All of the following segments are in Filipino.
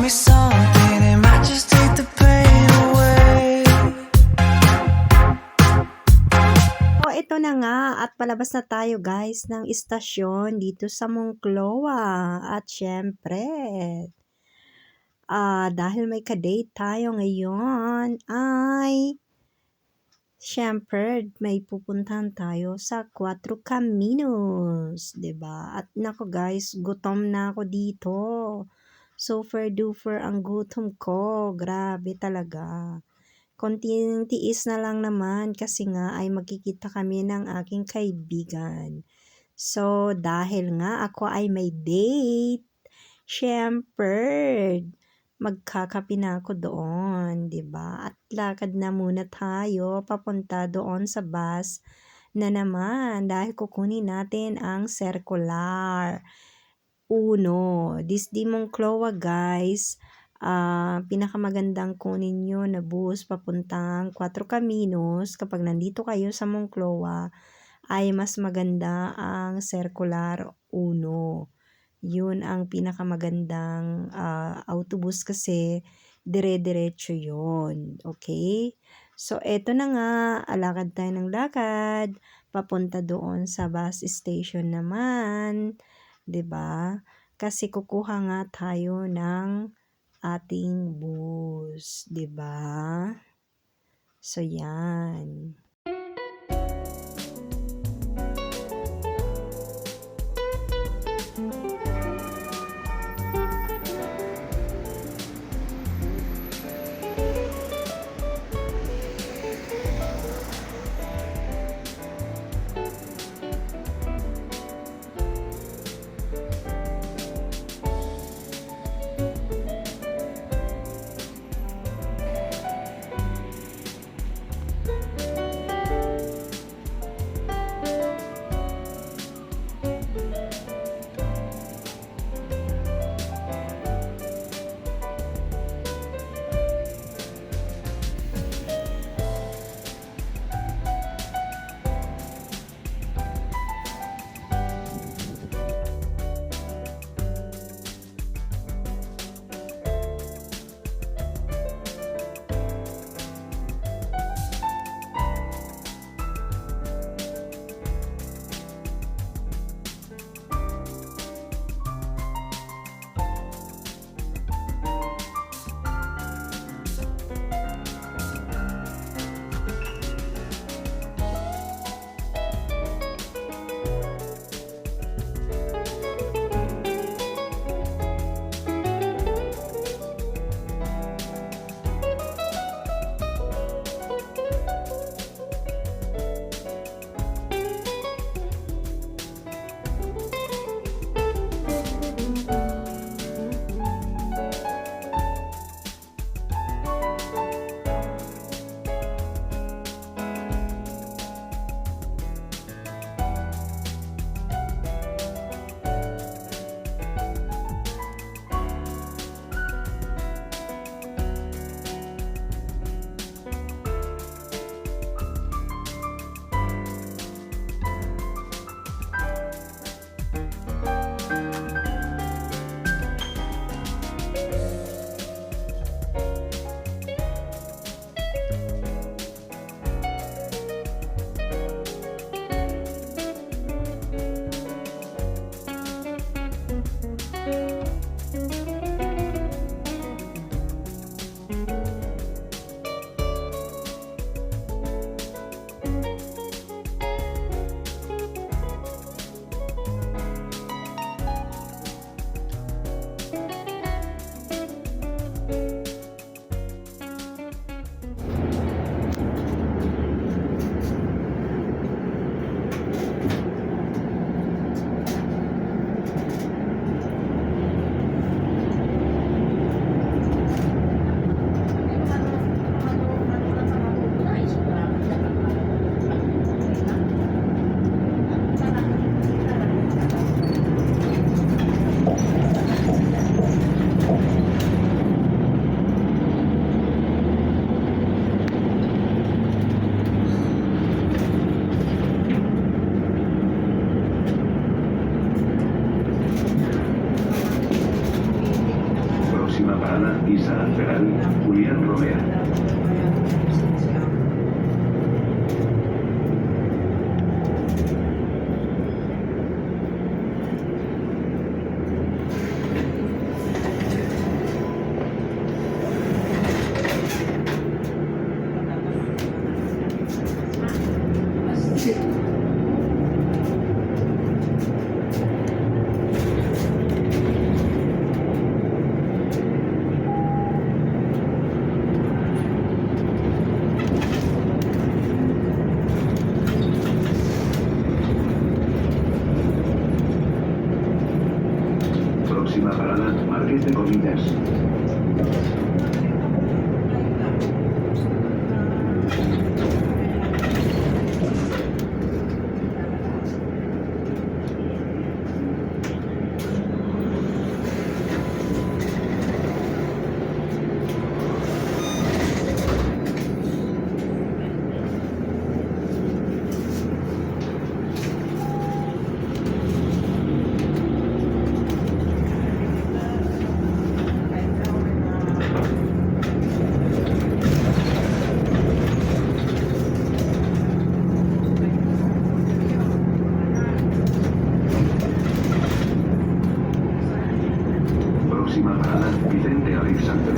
me something, it might just take the pain away. O ito na nga at palabas na tayo guys ng istasyon dito sa Moncloa. At syempre, dahil may ka-date tayo ngayon ay syempre may pupuntahan tayo sa Cuatro Caminos, 'di ba? At nako guys, gutom na ako dito. Super duper ang gutom ko. Grabe talaga. Konting tiis na lang naman kasi nga ay magkikita kami ng aking kaibigan. So, dahil nga ako ay may date, syempre, magkakape na ako doon, 'di ba? At lakad na muna tayo papunta doon sa bus na naman dahil kukunin natin ang circular. Uno, this di Moncloa guys, pinakamagandang kunin nyo na bus papuntang Cuatro Caminos. Kapag nandito kayo sa Moncloa, ay mas maganda ang Circular 1. Yun ang pinakamagandang autobus kasi dire-diretso yun. Okay? So, eto na nga, alakad tayo ng lakad, papunta doon sa bus station naman. 'Di ba? Kasi kukuha nga tayo ng ating bus, 'di ba? So, yan. Ana Isa Feral, Julián Romea. Próxima parada, Marqués de Comillas. Próxima parada, Vicente Alexandre.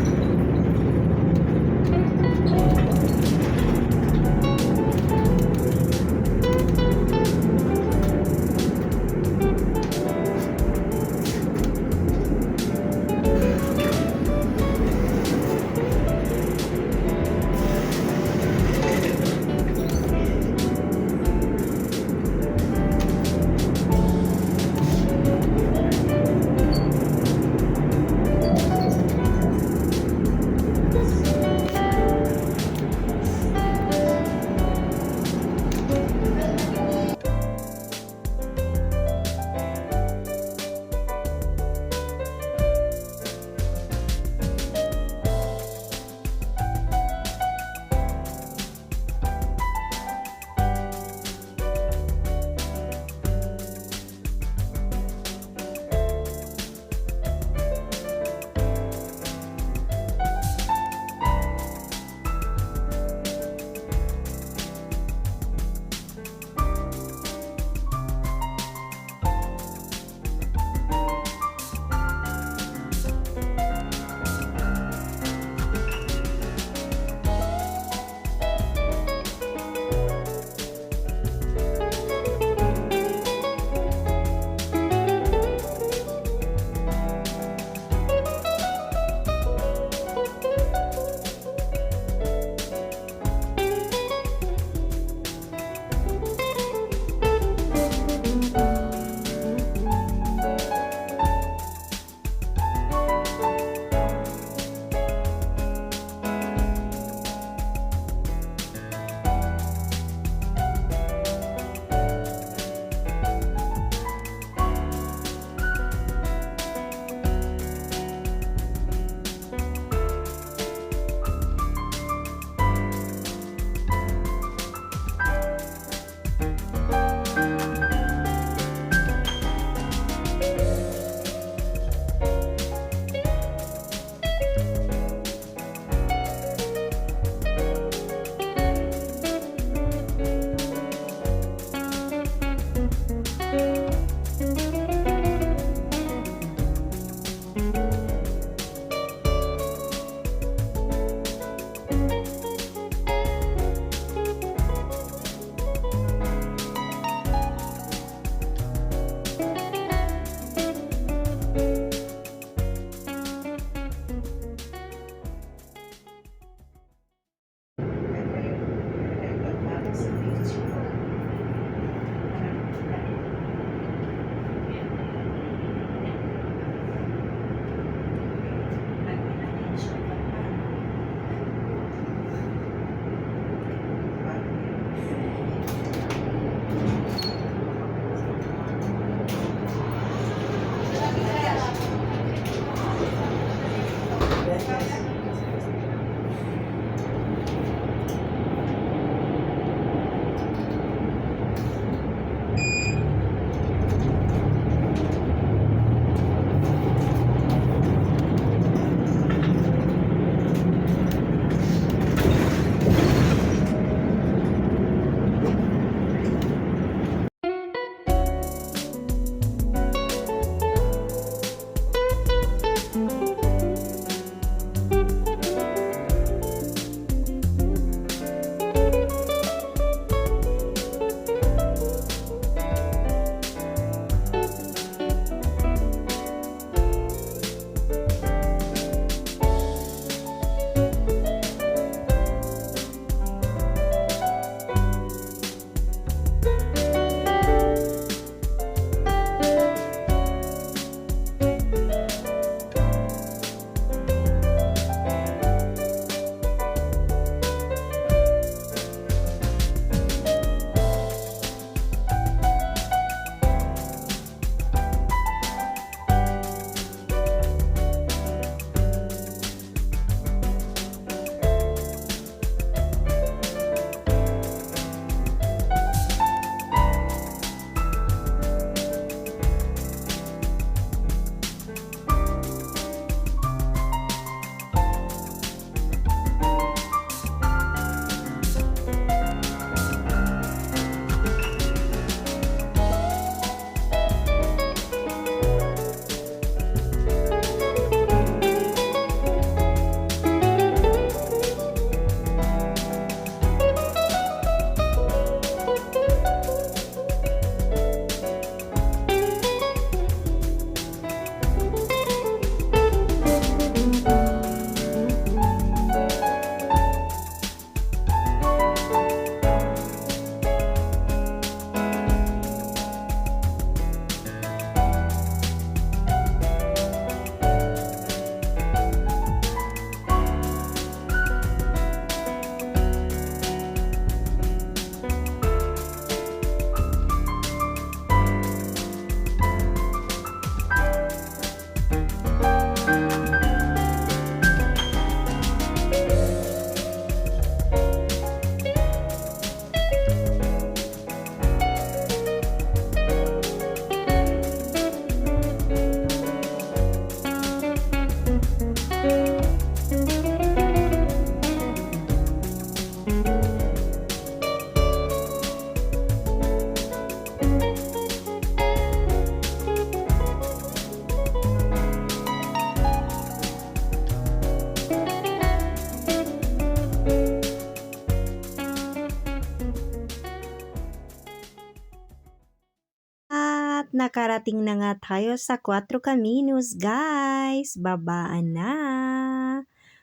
nakarating na nga tayo sa Cuatro Caminos, guys. Babaan na.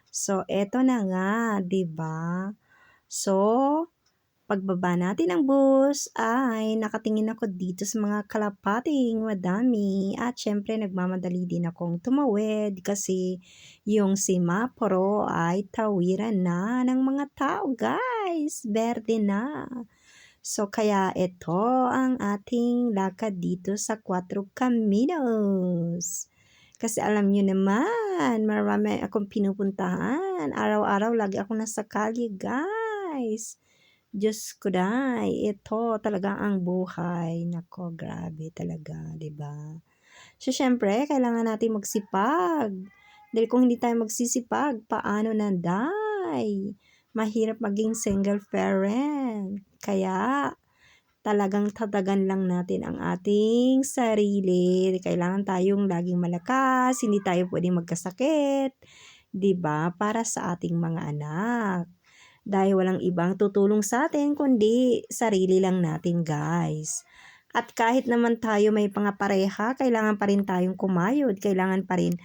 So, eto na nga, 'di ba? So, pagbaba natin ng bus ay nakatingin ako dito sa mga kalapating madami at syempre nagmamadali din akong tumawid kasi yung semaporo ay tawiran na ng mga tao, guys. Berde na. So, kaya ito ang ating lakad dito sa Cuatro Caminos. Kasi alam nyo naman, marami akong pinupuntahan. Araw-araw, lagi ako nasa kalye, guys. Diyos ko day, ito talaga ang buhay. Nako, grabe talaga, 'di ba? So, syempre, kailangan natin magsipag. Dahil kung hindi tayo magsisipag, paano na, day? Mahirap maging single parent. Kaya, talagang tatagan lang natin ang ating sarili. Kailangan tayong laging malakas, hindi tayo pwedeng magkasakit, 'di ba? Para sa ating mga anak. Dahil walang ibang tutulong sa atin kundi sarili lang natin, guys. At kahit naman tayo may pangapareha, kailangan pa rin tayong kumayod. Kailangan pa rin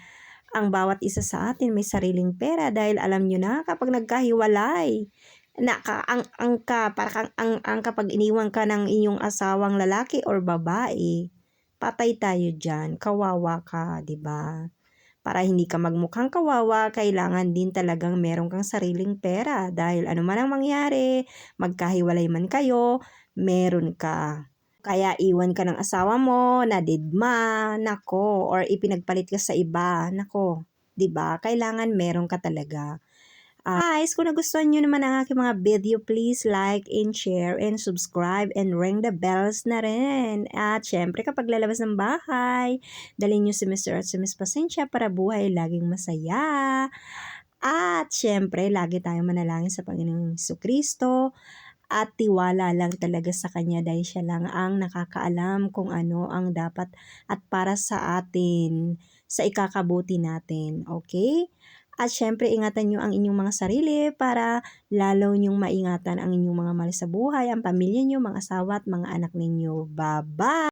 ang bawat isa sa atin may sariling pera dahil alam nyo na kapag nagkahiwalay, ang kapag iniwan ka ng inyong asawang lalaki or babae, patay tayo dyan, kawawa ka, 'di ba? Para hindi ka magmukhang kawawa, kailangan din talagang meron kang sariling pera dahil ano man ang mangyari, magkahiwalay man kayo, meron ka. Kaya iwan ka ng asawa mo, nadidma, nako, or ipinagpalit ka sa iba, nako, 'di ba? Kailangan meron ka talaga. Guys, kung nagustuhan nyo naman ang aking mga video, please like and share and subscribe and ring the bells na rin. At syempre, kapag lalabas ng bahay, dalhin nyo si Mr. at si Miss Pasensya para buhay laging masaya. At syempre, lagi tayong manalangin sa Panginoong Jesucristo at tiwala lang talaga sa Kanya dahil siya lang ang nakakaalam kung ano ang dapat at para sa atin, sa ikakabuti natin. Okay? At syempre, ingatan nyo ang inyong mga sarili para lalo nyong maingatan ang inyong mga mahal sa buhay, ang pamilya nyo, mga asawa at mga anak ninyo. Bye-bye!